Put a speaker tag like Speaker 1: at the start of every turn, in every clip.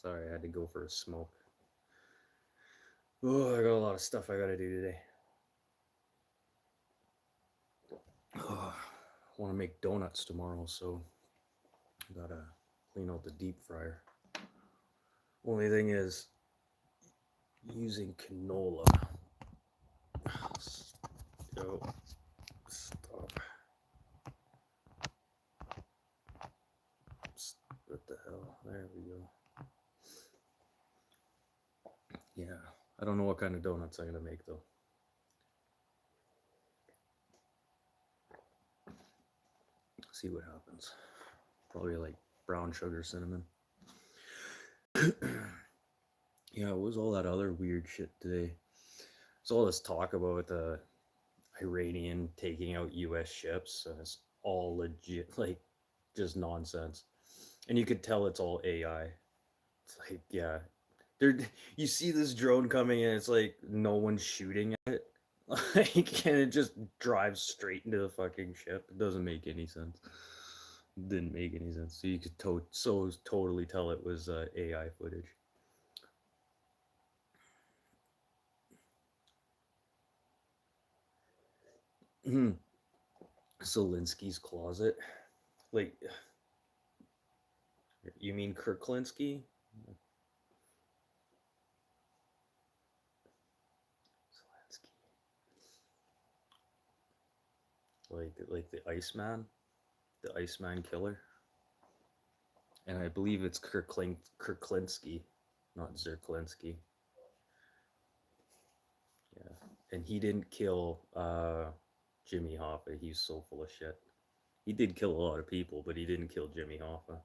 Speaker 1: Sorry, I had to go for a smoke. Oh, I got a lot of stuff I gotta do today. Oh, I want to make donuts tomorrow, so I gotta clean out the deep fryer. Only thing is, using canola. Yo, stop. What the hell? There we go. Yeah, I don't know what kind of donuts I'm gonna make though. See what happens. Probably like brown sugar cinnamon. Yeah, what was all that other weird shit today? There's all this talk about the Iranian taking out U.S. ships, and it's all legit, like just nonsense. And you could tell it's all AI. It's like, yeah, there. You see this drone coming, and it's like no one's shooting at it, like, and it just drives straight into the fucking ship. It doesn't make any sense. Didn't make any sense. So you could totally tell it was AI footage. Zelensky's closet. Like, you mean Kirklinsky? Zelensky. Like the Iceman? The Iceman killer? And I believe it's Kirklinsky, not Zerklinsky. Yeah. And he didn't kill Jimmy Hoffa. He's so full of shit. He did kill a lot of people, but he didn't kill Jimmy Hoffa.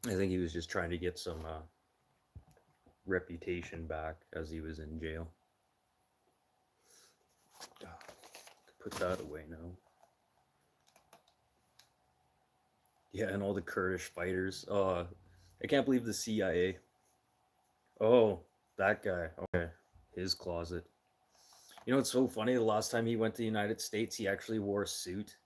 Speaker 1: I think he was just trying to get some reputation back as he was in jail. Put that away now. Yeah, and all the Kurdish fighters. I can't believe the CIA. Oh, that guy. Okay, his closet. You know, it's so funny. The last time he went to the United States, he actually wore a suit.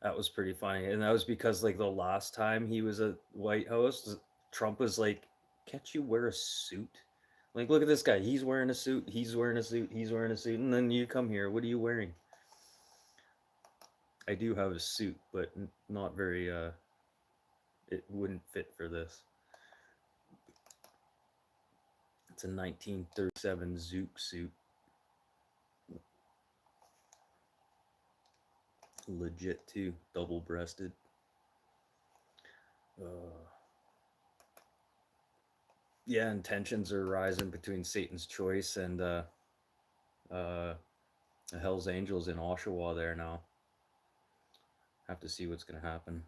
Speaker 1: That was pretty funny, and that was because like the last time he was at White House, Trump was like, "Can't you wear a suit?" Like, look at this guy. He's wearing a suit. He's wearing a suit. He's wearing a suit, and then you come here. What are you wearing? I do have a suit, but not very. It wouldn't fit for this. It's a 1937 Zook suit. Legit too, double breasted. Uh, yeah, and tensions are rising between Satan's Choice and uh, the Hell's Angels in Oshawa there now. Have to see what's gonna happen.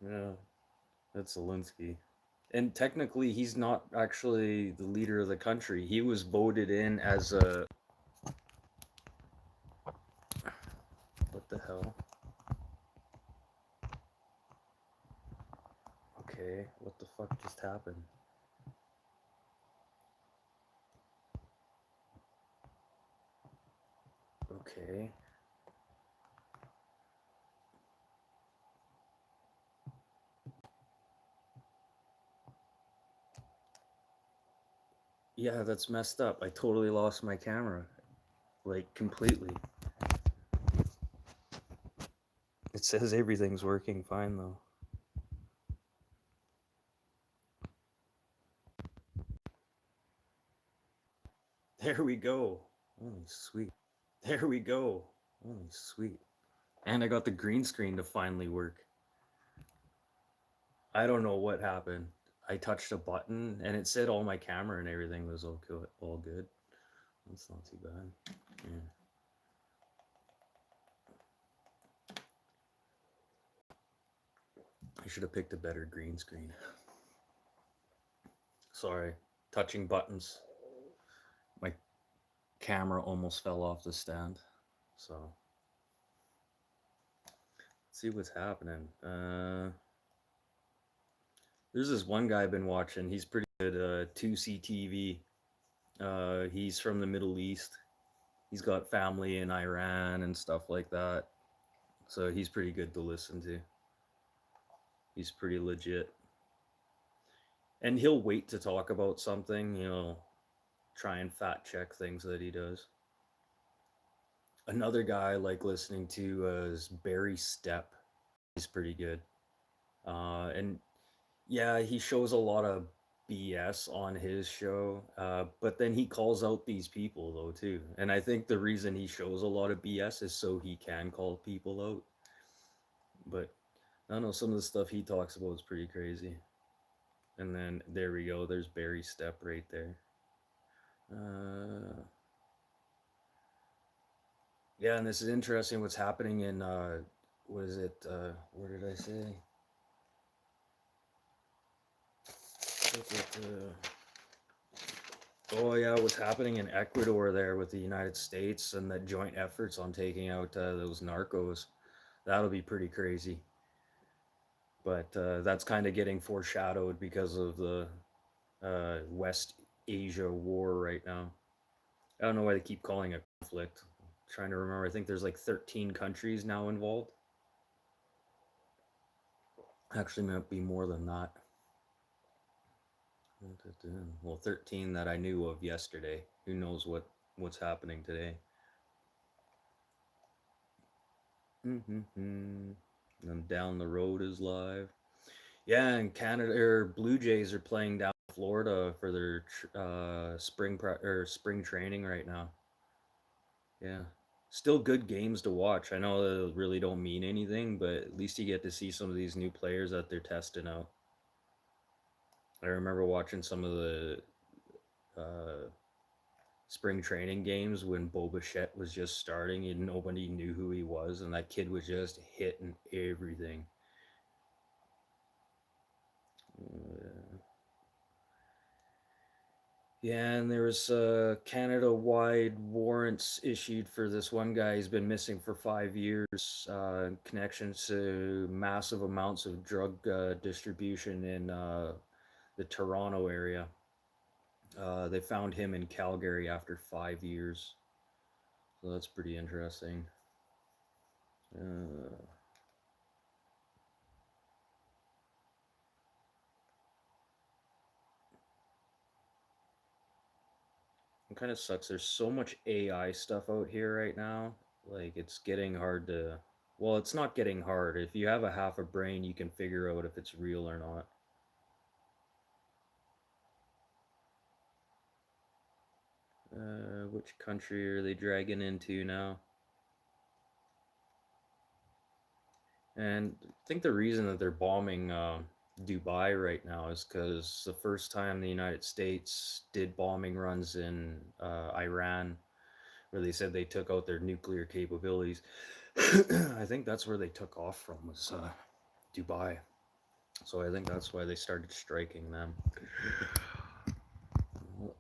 Speaker 1: Yeah, that's Zelensky. And technically, he's not actually the leader of the country. He was voted in as a. What the hell? Okay, what the fuck just happened? Okay. Yeah, that's messed up. I totally lost my camera. Like, completely. It says everything's working fine, though. There we go. Oh, sweet. There we go. Oh, sweet. And I got the green screen to finally work. I don't know what happened. I touched a button and it said all my camera and everything was all good. That's not too bad. Yeah. I should have picked a better green screen. Sorry. Touching buttons. My camera almost fell off the stand. So let's see what's happening. There's this one guy I've been watching. He's pretty good. 2CTV. He's from the Middle East. He's got family in Iran and stuff like that. So he's pretty good to listen to. He's pretty legit. And he'll wait to talk about something, try and fact check things that he does. Another guy I like listening to is Barry Stepp. He's pretty good. And yeah, he shows a lot of BS on his show, but then he calls out these people though too. And I think the reason he shows a lot of BS is so he can call people out. But I don't know, some of the stuff he talks about is pretty crazy. And then there we go. There's Barry Stepp right there. Yeah, and this is interesting. What's happening in what is it? Where did I say? Oh yeah, what's happening in Ecuador there with the United States and the joint efforts on taking out those narcos. That'll be pretty crazy. But that's kind of getting foreshadowed because of the West Asia war right now. I don't know why they keep calling it conflict. I'm trying to remember. I think there's like 13 countries now involved. Actually, might be more than that. Well, 13 that I knew of yesterday. Who knows what's happening today? And then Down the Road is live. Yeah, and Canada or Blue Jays are playing down in Florida for their spring training right now. Yeah, still good games to watch. I know they really don't mean anything, but at least you get to see some of these new players that they're testing out. I remember watching some of the spring training games when Bo Bichette was just starting and nobody knew who he was, and that kid was just hitting everything. Yeah, and there was Canada-wide warrants issued for this one guy. He's been missing for 5 years. In connection to massive amounts of drug distribution in the Toronto area. They found him in Calgary after 5 years. So that's pretty interesting. It kind of sucks. There's so much AI stuff out here right now. Like, it's getting hard to. Well, it's not getting hard. If you have a half a brain, you can figure out if it's real or not. Which country are they dragging into now? And I think the reason that they're bombing Dubai right now is because the first time the United States did bombing runs in Iran, where they said they took out their nuclear capabilities, I think that's where they took off from, was Dubai. So I think that's why they started striking them. Well,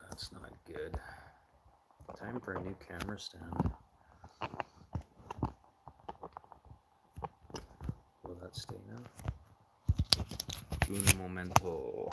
Speaker 1: that's not good. Time for a new camera stand. Will that stay now? Un momento.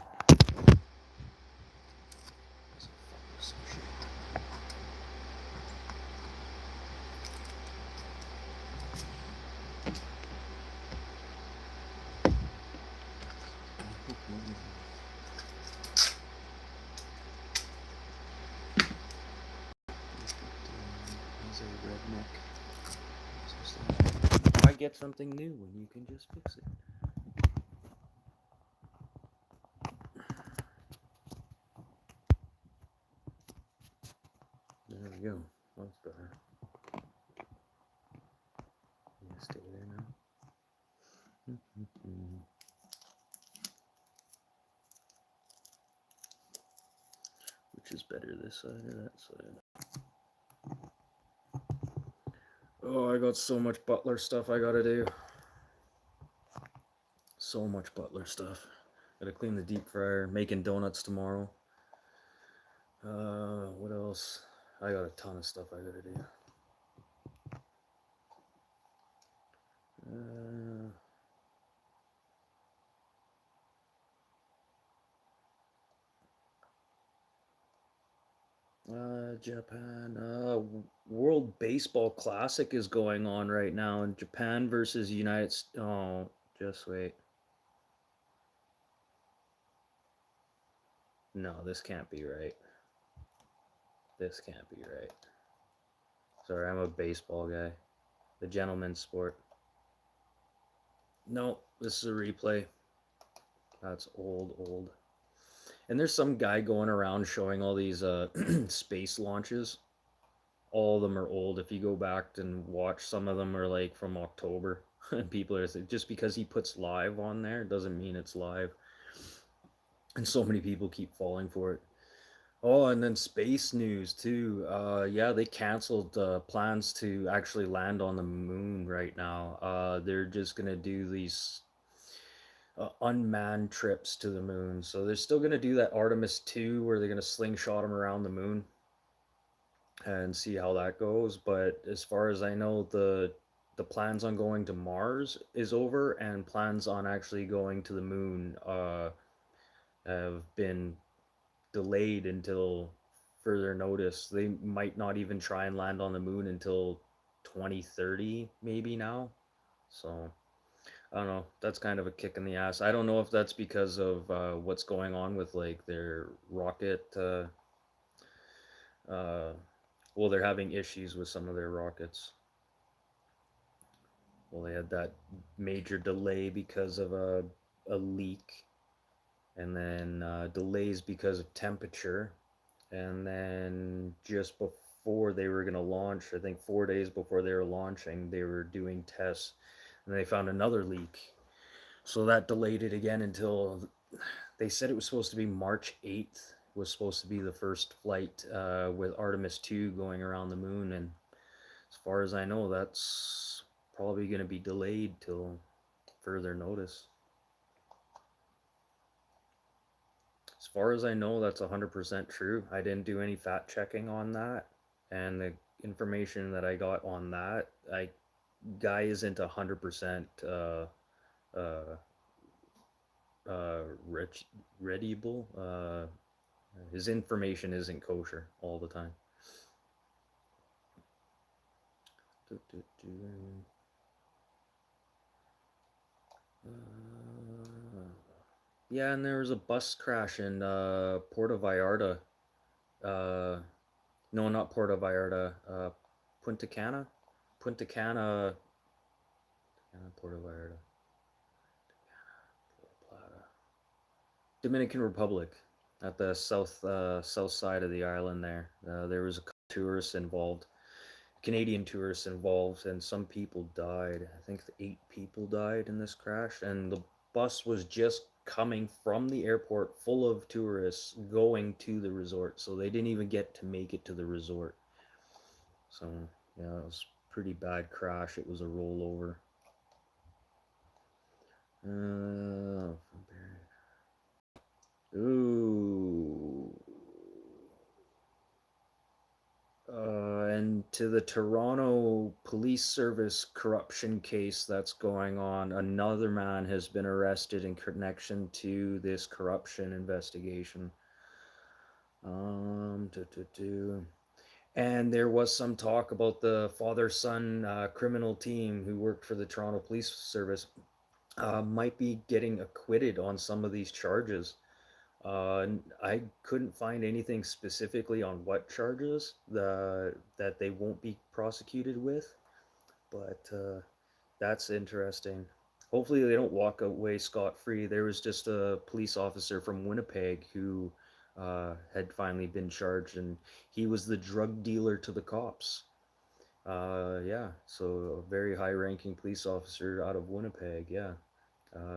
Speaker 1: Why get something new when you can just fix it? There we go. That's better. You stay there now. Which is better, this side or that side? Oh, I got so much Butler stuff I gotta do. So much Butler stuff. Gotta clean the deep fryer. Making donuts tomorrow. What else? I got a ton of stuff I gotta do. Japan. World Baseball Classic is going on right now in Japan versus United States. Oh, just wait. No, this can't be right. This can't be right. Sorry, I'm a baseball guy. The gentleman's sport. No, this is a replay. That's old. And there's some guy going around showing all these space launches. All of them are old. If you go back and watch, some of them are like from October. And people are just because he puts live on there doesn't mean it's live. And so many people keep falling for it. Oh, and then space news too. Yeah, they canceled plans to actually land on the moon right now. They're just gonna do these unmanned trips to the moon. So they're still gonna do that Artemis 2 where they're gonna slingshot them around the moon and see how that goes. But as far as I know, the plans on going to Mars is over, and plans on actually going to the moon have been delayed until further notice. They might not even try and land on the moon until 2030, maybe now. So I don't know. That's kind of a kick in the ass. I don't know if that's because of what's going on with like their rocket. Uh, well, they're having issues with some of their rockets. Well, they had that major delay because of a leak, and then delays because of temperature, and then just before they were going to launch, I think 4 days before they were launching, they were doing tests, and they found another leak. So that delayed it again until they said it was supposed to be March 8th was supposed to be the first flight with Artemis 2 going around the moon, and as far as I know, that's probably going to be delayed till further notice. As far as I know, that's 100% true. I didn't do any fact checking on that, and the information that I got on that, I guy isn't 100% uh, rich, readable. His information isn't kosher all the time. Yeah, and there was a bus crash in Puerto Vallarta. Uh, no, not Puerto Vallarta. Punta Cana, Punta Cana, Puerto Vallarta, Plata, Dominican Republic, at the south side of the island. There was a tourists involved, Canadian tourists involved, and some people died. I think 8 people died in this crash, and the bus was just coming from the airport full of tourists going to the resort, so they didn't even get to make it to the resort. So yeah, it was a pretty bad crash. It was a rollover. Uh, ooh. And to the Toronto Police Service corruption case that's going on, another man has been arrested in connection to this corruption investigation. Do, do, do. And there was some talk about the father-son criminal team who worked for the Toronto Police Service might be getting acquitted on some of these charges. I couldn't find anything specifically on what charges that they won't be prosecuted with, but that's interesting. Hopefully, they don't walk away scot-free. There was just a police officer from Winnipeg who had finally been charged, and he was the drug dealer to the cops. Yeah, so a very high-ranking police officer out of Winnipeg. Yeah,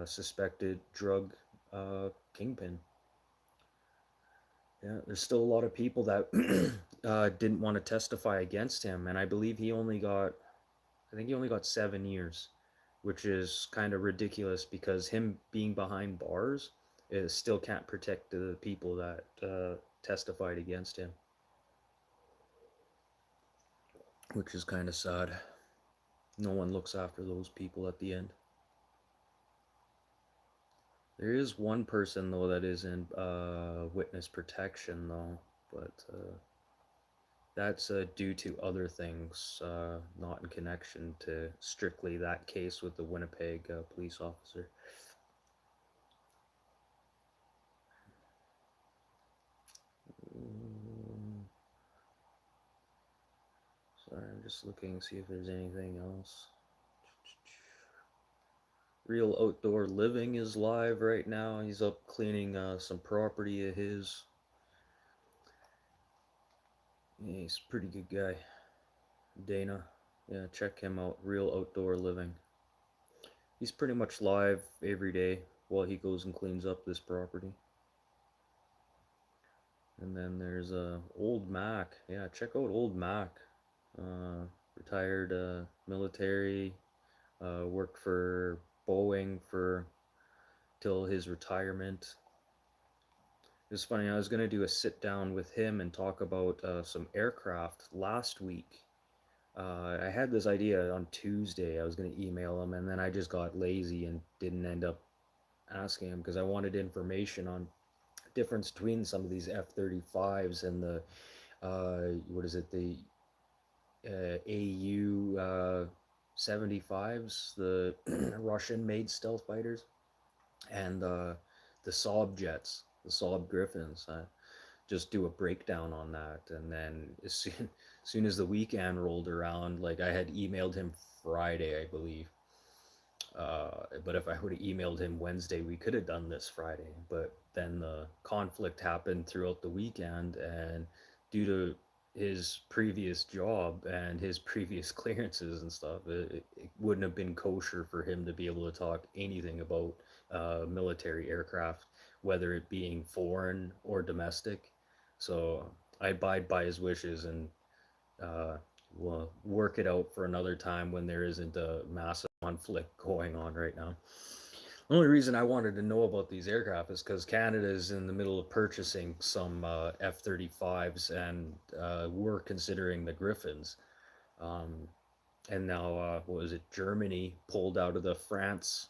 Speaker 1: suspected drug kingpin. Yeah, there's still a lot of people that didn't want to testify against him, and I believe I think he only got 7 years, which is kind of ridiculous because him being behind bars is still can't protect the people that testified against him, which is kind of sad. No one looks after those people at the end. There is one person though that is in witness protection though, but That's due to other things, not in connection to strictly that case with the Winnipeg police officer. Mm, Sorry, I'm just looking, see if there's anything else. Real Outdoor Living is live right now. He's up cleaning some property of his. Yeah, he's a pretty good guy. Dana. Yeah, check him out. Real Outdoor Living. He's pretty much live every day while he goes and cleans up this property. And then there's Old Mac. Yeah, check out Old Mac. Retired military. Worked for Boeing for till his retirement. It was funny. I was gonna do a sit down with him and talk about some aircraft last week. I had this idea on Tuesday. I was gonna email him, and then I just got lazy and didn't end up asking him because I wanted information on difference between some of these F-35s and the what is it, the AU 75s, the Russian-made stealth fighters, and the Saab jets, the Saab Griffins. Just do a breakdown on that, and then as soon as the weekend rolled around, like I had emailed him Friday, I believe. But if I would have emailed him Wednesday, we could have done this Friday. But then the conflict happened throughout the weekend, and due to his previous job and his previous clearances and stuff, it wouldn't have been kosher for him to be able to talk anything about military aircraft, whether it being foreign or domestic. So I abide by his wishes and uh, we'll work it out for another time when there isn't a massive conflict going on right now. The only reason I wanted to know about these aircraft is because Canada is in the middle of purchasing some F-35s, and we're considering the Griffins. Um, and now, what was it? Germany pulled out of the France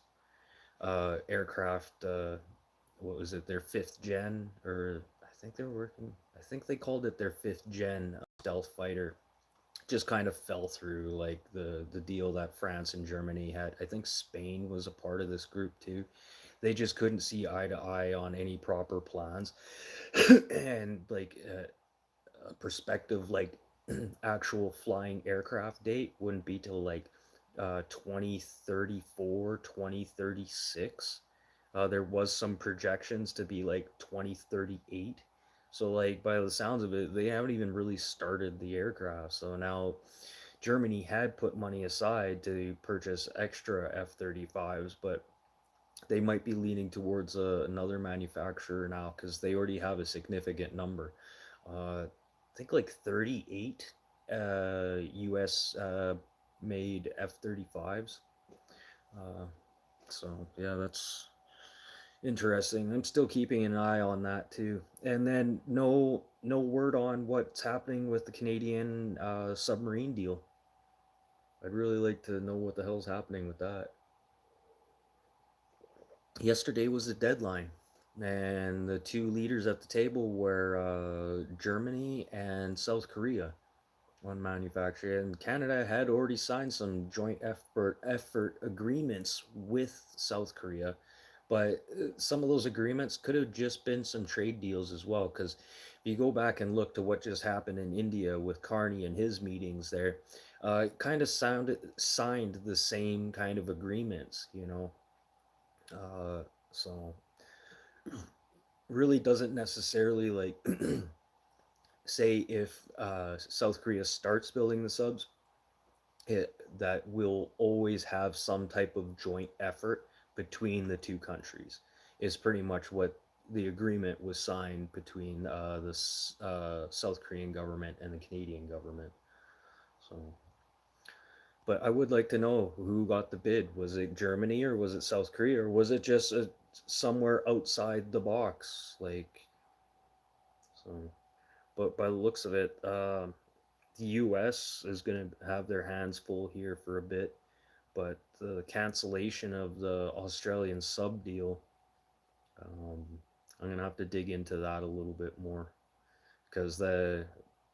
Speaker 1: aircraft. What was it? Their fifth gen, or I think they were working. I think they called it their fifth gen stealth fighter. Just kind of fell through, like the deal that France and Germany had. I think Spain was a part of this group too. They just couldn't see eye to eye on any proper plans, and like a perspective like actual flying aircraft date wouldn't be till like 2034, 2036. There was some projections to be like 2038. So like by the sounds of it, they haven't even really started the aircraft. So now Germany had put money aside to purchase extra F-35s, but they might be leaning towards another manufacturer now because they already have a significant number. I think like 38 US made F-35s. Uh, so yeah, that's interesting. I'm still keeping an eye on that too. And then no word on what's happening with the Canadian submarine deal. I'd really like to know what the hell's happening with that. Yesterday was the deadline, and the two leaders at the table were Germany and South Korea on manufacturing. And Canada had already signed some joint effort agreements with South Korea, but some of those agreements could have just been some trade deals as well. Because if you go back and look to what just happened in India with Carney and his meetings there, it kind of sounded signed the same kind of agreements, you know. So really doesn't necessarily like say if South Korea starts building the subs, that will always have some type of joint effort between the two countries. Is pretty much what the agreement was signed between the South Korean government and the Canadian government. So, but I would like to know who got the bid. Was it Germany or was it South Korea or was it just somewhere outside the box? Like, so, but by the looks of it, the U.S. is going to have their hands full here for a bit, but the cancellation of the Australian sub deal, um, I'm going to have to dig into that a little bit more because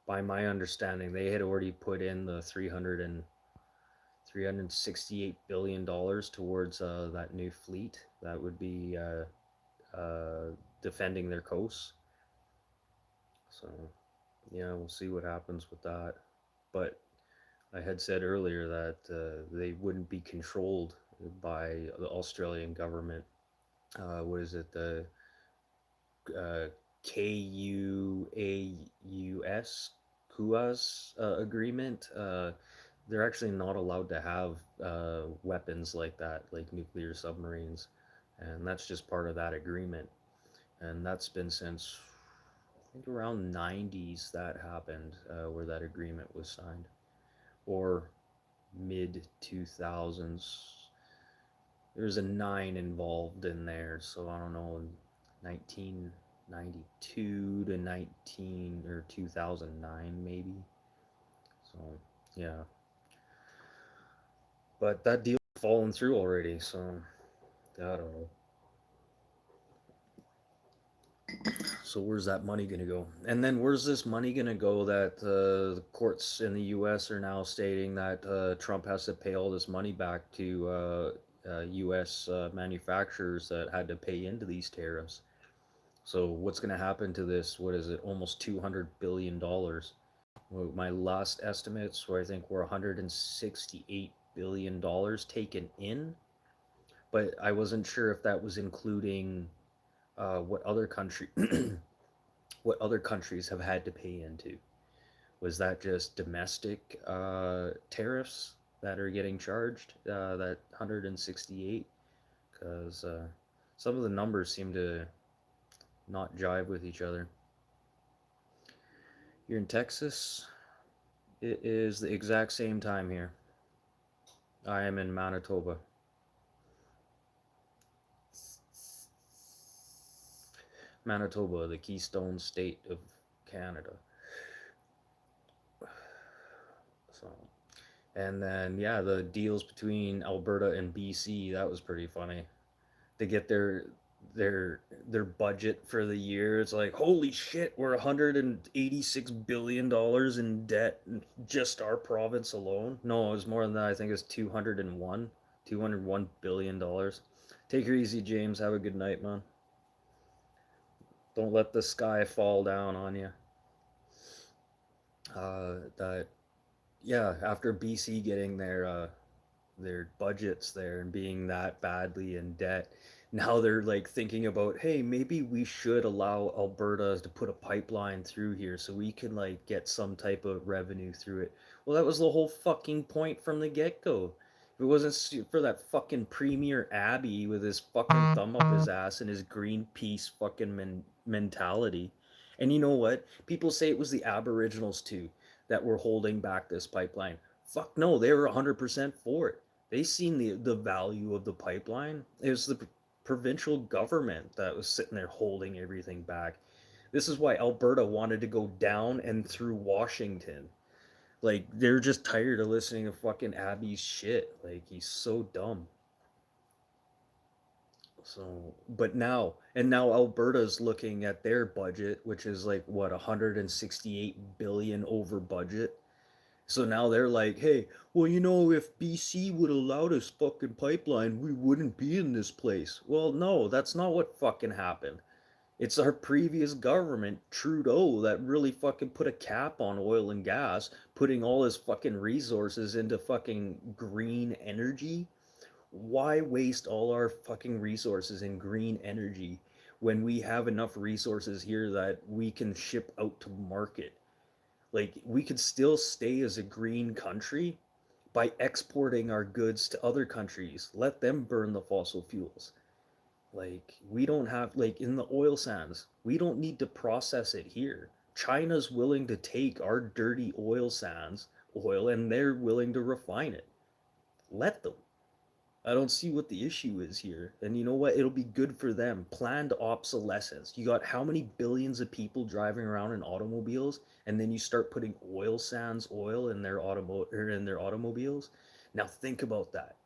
Speaker 1: by my understanding, they had already put in the 368 billion dollars towards that new fleet that would be defending their coasts. So yeah, we'll see what happens with that. But I had said earlier that they wouldn't be controlled by the Australian government. What is it? The uh, KUAUS agreement. They're actually not allowed to have weapons like that, like nuclear submarines, and that's just part of that agreement. And that's been since I think around '90s that happened, where that agreement was signed, or mid 2000s. There's a nine involved in there, so I don't know, 1992 to 19 or 2009 maybe. So yeah, but that deal's fallen through already, so I don't know. So where's that money gonna go? And then where's this money gonna go that the courts in the U.S. are now stating that Trump has to pay all this money back to U.S. Manufacturers that had to pay into these tariffs? So what's gonna happen to this? What is it? Almost $200 billion. Well, my last estimates were I think were $168 billion taken in, but I wasn't sure if that was including what other country what other countries have had to pay into. Was that just domestic tariffs that are getting charged? That 168, because some of the numbers seem to not jive with each other. Here in Texas, it is the exact same time here. I am in Manitoba. Manitoba, the Keystone State of Canada. So, and then yeah, the deals between Alberta and BC, that was pretty funny. They get their budget for the year. It's like, holy shit, we're $186 billion in debt in just our province alone. No, it was more than that. I think it's 201 billion dollars. Take her easy, James. Have a good night, man. Don't let the sky fall down on you. That yeah, after BC getting their budgets there and being that badly in debt, now they're like thinking about, hey, maybe we should allow Alberta to put a pipeline through here so we can like get some type of revenue through it. Well, that was the whole fucking point from the get-go. If it wasn't for that fucking Premier Abbey with his fucking thumb up his ass and his Greenpeace fucking mentality. And you know what? People say it was the Aboriginals too that were holding back this pipeline. Fuck no, they were 100% for it. They seen the value of the pipeline. It was the provincial government that was sitting there holding everything back. This is why Alberta wanted to go down and through Washington. Like they're just tired of listening to fucking Abby's shit. Like he's so dumb. So, but now, and now Alberta's looking at their budget, which is like what 168 billion over budget. So now they're like, hey, well, you know, if BC would allow this fucking pipeline, we wouldn't be in this place. Well, no, that's not what fucking happened. It's our previous government, Trudeau, that really fucking put a cap on oil and gas, putting all his fucking resources into fucking green energy. Why waste all our fucking resources in green energy when we have enough resources here that we can ship out to market? Like, we could still stay as a green country by exporting our goods to other countries. Let them burn the fossil fuels. Like, we don't have, like, in the oil sands, we don't need to process it here. China's willing to take our dirty oil sands oil and they're willing to refine it. Let them. I don't see what the issue is here. And you know what? It'll be good for them. Planned obsolescence. You got how many billions of people driving around in automobiles, and then you start putting oil sands oil in their automobiles. Now think about that.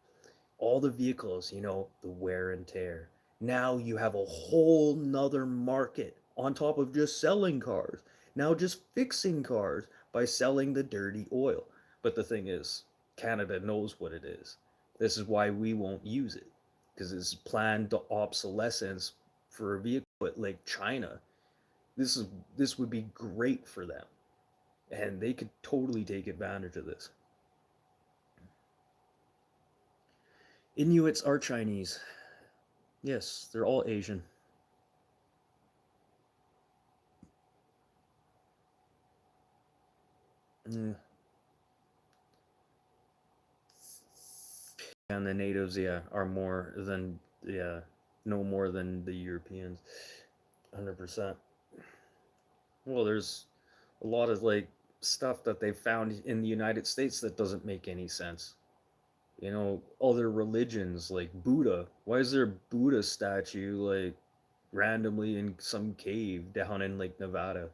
Speaker 1: All the vehicles, you know, the wear and tear. Now you have a whole nother market on top of just selling cars. now just fixing cars by selling the dirty oil. But the thing is, Canada knows what it is. This is why we won't use it, because it's planned obsolescence for a vehicle like China. This is this would be great for them, and they could totally take advantage of this. Inuits are Chinese. Yes, they're all Asian. Mm. And the natives, yeah, are more than, yeah, no more than the Europeans. 100%. Well, there's a lot of like stuff that they found in the United States that doesn't make any sense. You know, other religions like Buddha. Why is there a Buddha statue like randomly in some cave down in like Nevada?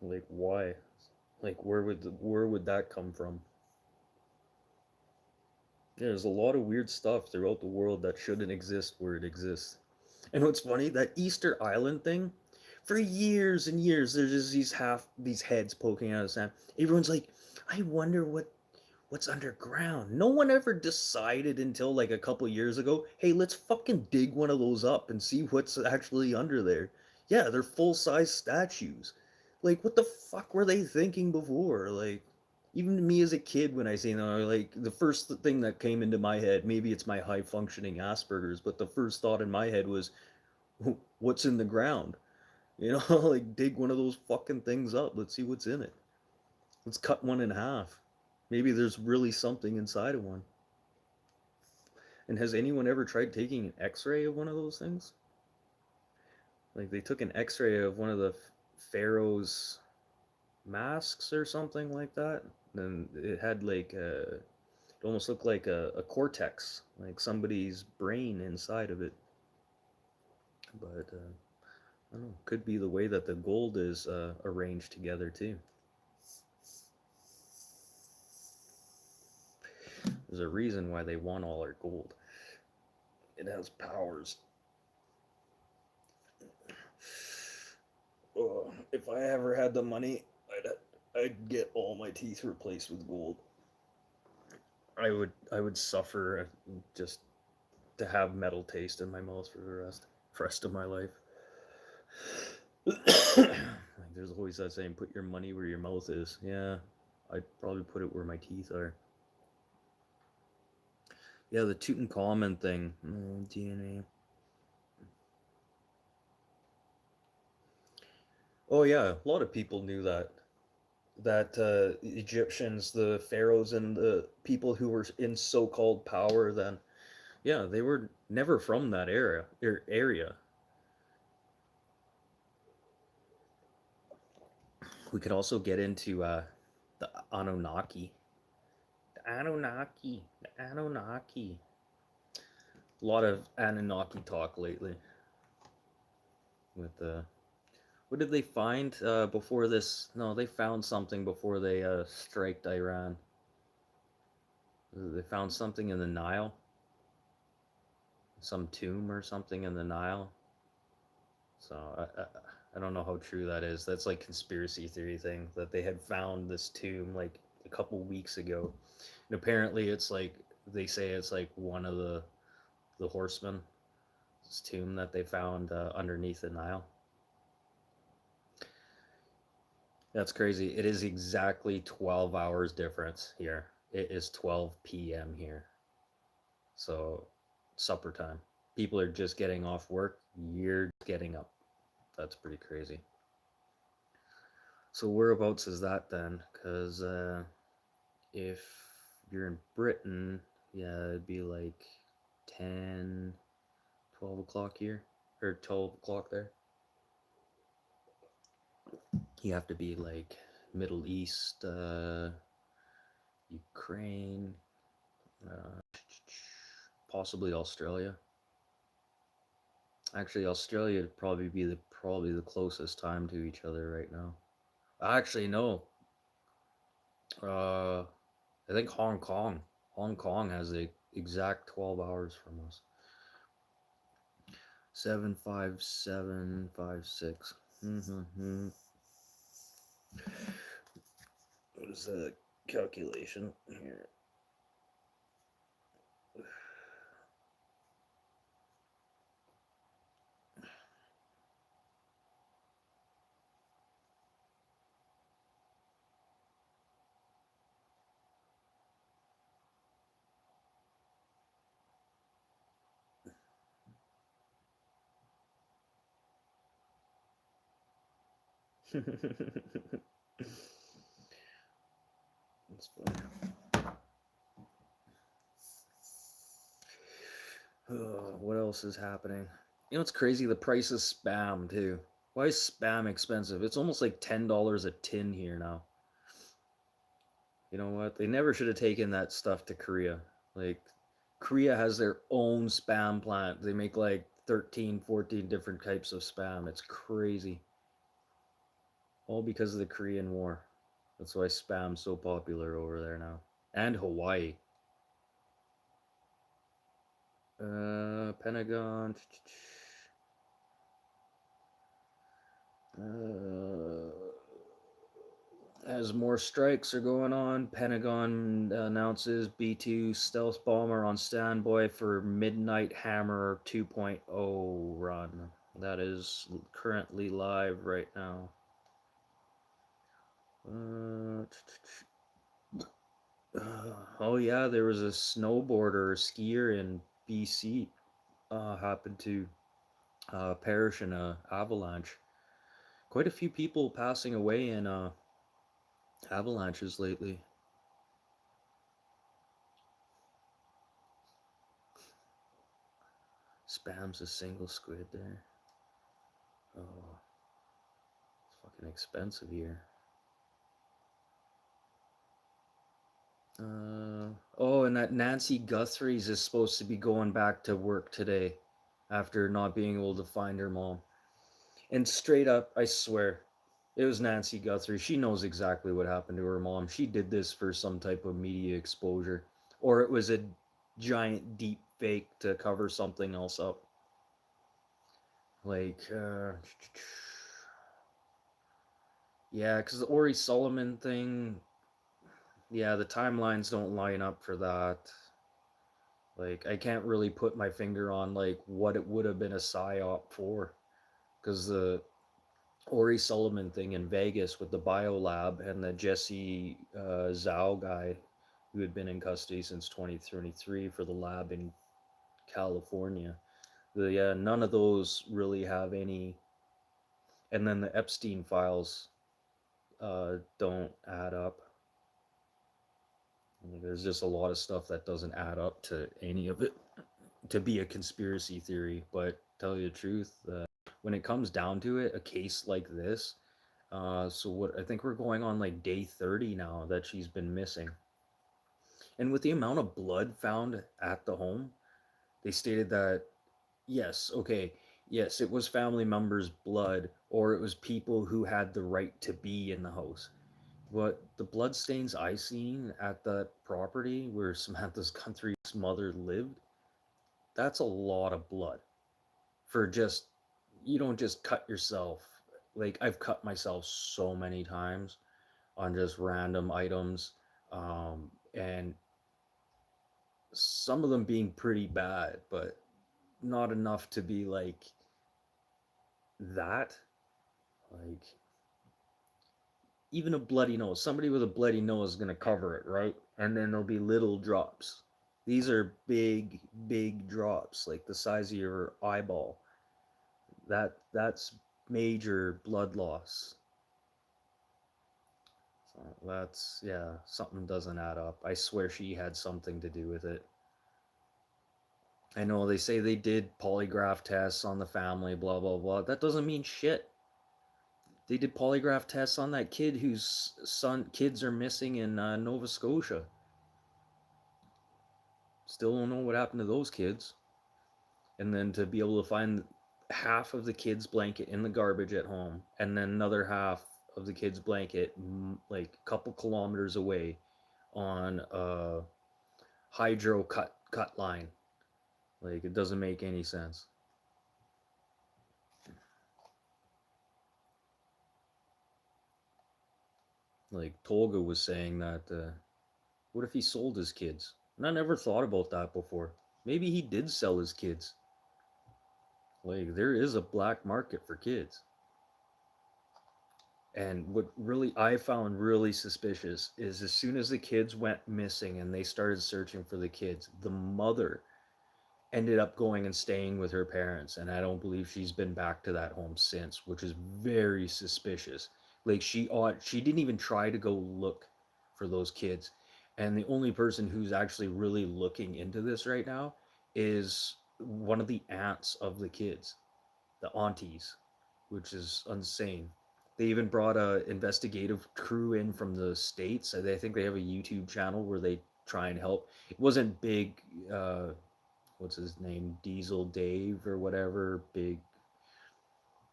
Speaker 1: Like why? Like where would that come from? Yeah, there's a lot of weird stuff throughout the world that shouldn't exist where it exists. And what's funny, that Easter Island thing, for years and years, there's just these heads poking out of the sand. Everyone's like, I wonder what's underground. No one ever decided until like a couple years ago, hey, let's fucking dig one of those up and see what's actually under there. Yeah, they're full size statues. Like, what the fuck were they thinking before? Like, even me as a kid, when I seen them, like the first thing that came into my head, maybe it's my high functioning Asperger's, but the first thought in my head was, what's in the ground? You know, like dig one of those fucking things up. Let's see what's in it. Let's cut one in half. Maybe there's really something inside of one. And has anyone ever tried taking an x-ray of one of those things? Like they took an x-ray of one of the pharaoh's masks or something like that. And it had like it almost looked like a cortex, like somebody's brain inside of it. But I don't know. Could be the way that the gold is arranged together too. There's a reason why they want all our gold. It has powers. Oh, if I ever had the money, I'd get all my teeth replaced with gold. I would suffer just to have metal taste in my mouth for the rest of my life. Like there's always that saying, put your money where your mouth is. Yeah, I'd probably put it where my teeth are. Yeah, the Tutankhamun thing. Oh, DNA. Oh yeah, a lot of people knew that. That Egyptians, the pharaohs, and the people who were in so-called power then, yeah, they were never from that area. We could also get into the Anunnaki. The Anunnaki. The Anunnaki. A lot of Anunnaki talk lately. With what did they find before this? No, they found something before they striked Iran. They found something in the Nile, some tomb or something in the Nile. So I don't know how true that is. That's like conspiracy theory thing that they had found this tomb like a couple weeks ago, and apparently it's like they say it's like one of the horsemen' tomb that they found underneath the Nile. That's crazy. It is exactly 12 hours difference here. It is 12 p.m. here. So supper time. People are just getting off work. You're getting up. That's pretty crazy. So whereabouts is that then? Because if you're in Britain, yeah, it'd be like 10, 12 o'clock here. Or 12 o'clock there. You have to be like Middle East, Ukraine, uh, possibly Australia. Actually, Australia would probably the closest time to each other right now. Actually, no. Uh, I think Hong Kong. Hong Kong has the exact 12 hours from us. 75756. Mm-hmm. What is the calculation here? That's funny. What else is happening? You know, it's crazy. The price of spam too. Why is spam expensive? It's almost like $10 a tin here now. You know what? They never should have taken that stuff to Korea. Like, Korea has their own spam plant. They make like 13, 14 different types of spam. It's crazy. All because of the Korean War. That's why spam's so popular over there now. And Hawaii. Pentagon. As more strikes are going on, Pentagon announces B-2 stealth bomber on standby for Midnight Hammer 2.0 run. That is currently live right now. Oh yeah, there was a snowboarder, skier in BC happened to perish in a avalanche. Quite a few people passing away in avalanches lately. Spam's a single squid there. Oh, it's fucking expensive here. Oh, and that Nancy Guthrie's is supposed to be going back to work today after not being able to find her mom. And straight up, I swear, it was Nancy Guthrie. She knows exactly what happened to her mom. She did this for some type of media exposure, or it was a giant deep fake to cover something else up. Like, yeah, because the Ori Solomon thing, yeah, the timelines don't line up for that. Like, I can't really put my finger on like what it would have been a psyop for, because the Ori Solomon thing in Vegas with the biolab and the Jesse Zhao guy who had been in custody since 2023 for the lab in California. Yeah, none of those really have any. And then the Epstein files don't add up. There's just a lot of stuff that doesn't add up to any of it to be a conspiracy theory. But tell you the truth, when it comes down to it, a case like this, so what I think we're going on like day 30 now that she's been missing. And with the amount of blood found at the home, they stated that yes, okay, yes, it was family members' blood or it was people who had the right to be in the house. But the blood stains I seen at that property where Samantha's country's mother lived, that's a lot of blood for just, you don't just cut yourself. Like, I've cut myself so many times on just random items, and some of them being pretty bad, but not enough to be like that. Like, even a bloody nose, somebody with a bloody nose is going to cover it, right? And then there'll be little drops. These are big, big drops, like the size of your eyeball. That's major blood loss. So that's, yeah, something doesn't add up. I swear she had something to do with it. I know they say they did polygraph tests on the family, blah blah blah. That doesn't mean shit. They did polygraph tests on that kid whose kids are missing in Nova Scotia. Still don't know what happened to those kids. And then to be able to find half of the kid's blanket in the garbage at home, and then another half of the kid's blanket like a couple kilometers away on a hydro cut line. Like, it doesn't make any sense. Like Tolga was saying that, what if he sold his kids? And I never thought about that before. Maybe he did sell his kids. Like there is a black market for kids. And what really I found really suspicious is as soon as the kids went missing and they started searching for the kids, the mother ended up going and staying with her parents, and I don't believe she's been back to that home since, which is very suspicious. Like she didn't even try to go look for those kids. And the only person who's actually really looking into this right now is one of the aunts of the kids, the aunties, which is insane. They even brought a investigative crew in from the states. I think they have a YouTube channel where they try and help. It wasn't big. What's his name? Diesel Dave or whatever. Big.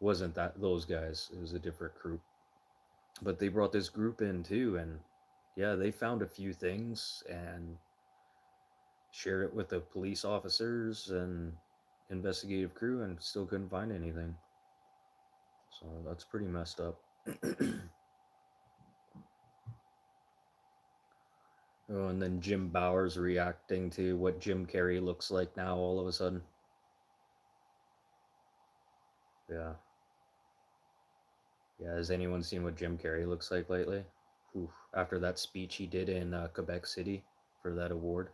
Speaker 1: Wasn't that those guys? It was a different group. But they brought this group in too, and yeah, they found a few things and shared it with the police officers and investigative crew, and still couldn't find anything. So that's pretty messed up. Oh, and then Jim Bowers reacting to what Jim Carrey looks like now all of a sudden. Yeah. Yeah, has anyone seen what Jim Carrey looks like lately? Oof. After that speech he did in Quebec City for that award.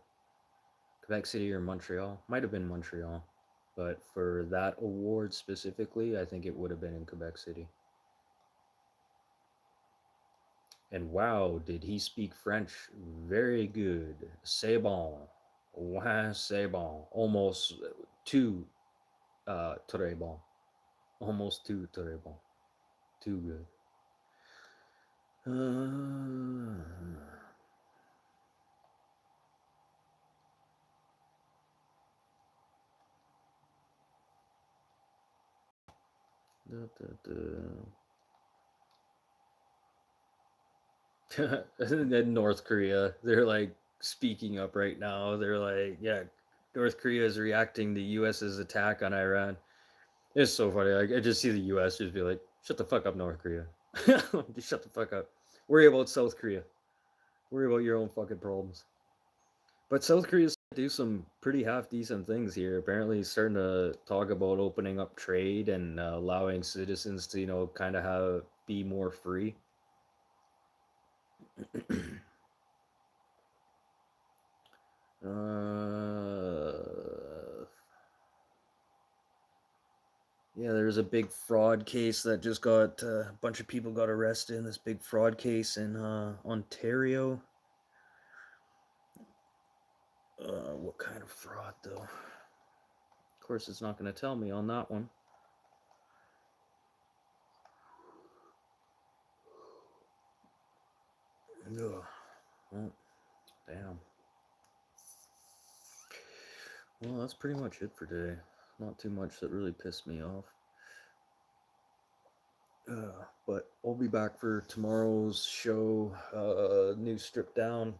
Speaker 1: Quebec City or Montreal? Might have been Montreal. But for that award specifically, I think it would have been in Quebec City. And wow, did he speak French very good. C'est bon. Ouais, c'est bon. Almost too très bon. Almost too très bon. Too good. And then North Korea, they're like speaking up right now. They're like, yeah, North Korea is reacting to US's attack on Iran. It's so funny. Like, I just see the US just be like, shut the fuck up, North Korea. Just shut the fuck up. Worry about South Korea. Worry about your own fucking problems. But South Korea's do some pretty half decent things here. Apparently, he's starting to talk about opening up trade and allowing citizens to, kind of have be more free. Yeah, there's a big fraud case that just got a bunch of people got arrested in this big fraud case in Ontario. What kind of fraud, though? Of course, it's not going to tell me on that one. Ugh. Well, damn. Well, that's pretty much it for today. Not too much that really pissed me off. But I'll be back for tomorrow's show. New stripped down.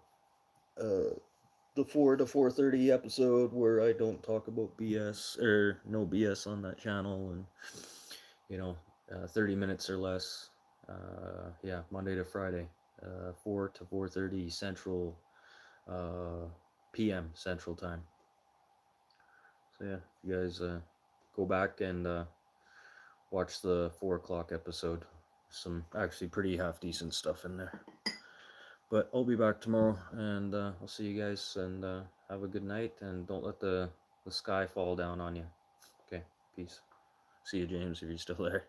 Speaker 1: The 4 to 4:30 episode where I don't talk about BS or no BS on that channel, and 30 minutes or less. Yeah, Monday to Friday, 4 to 4:30 Central, PM Central Time. So yeah, you guys go back and watch the 4 o'clock episode. Some actually pretty half decent stuff in there. But I'll be back tomorrow, and I'll see you guys, and have a good night, and don't let the sky fall down on you. Okay, peace. See you, James, if you're still there.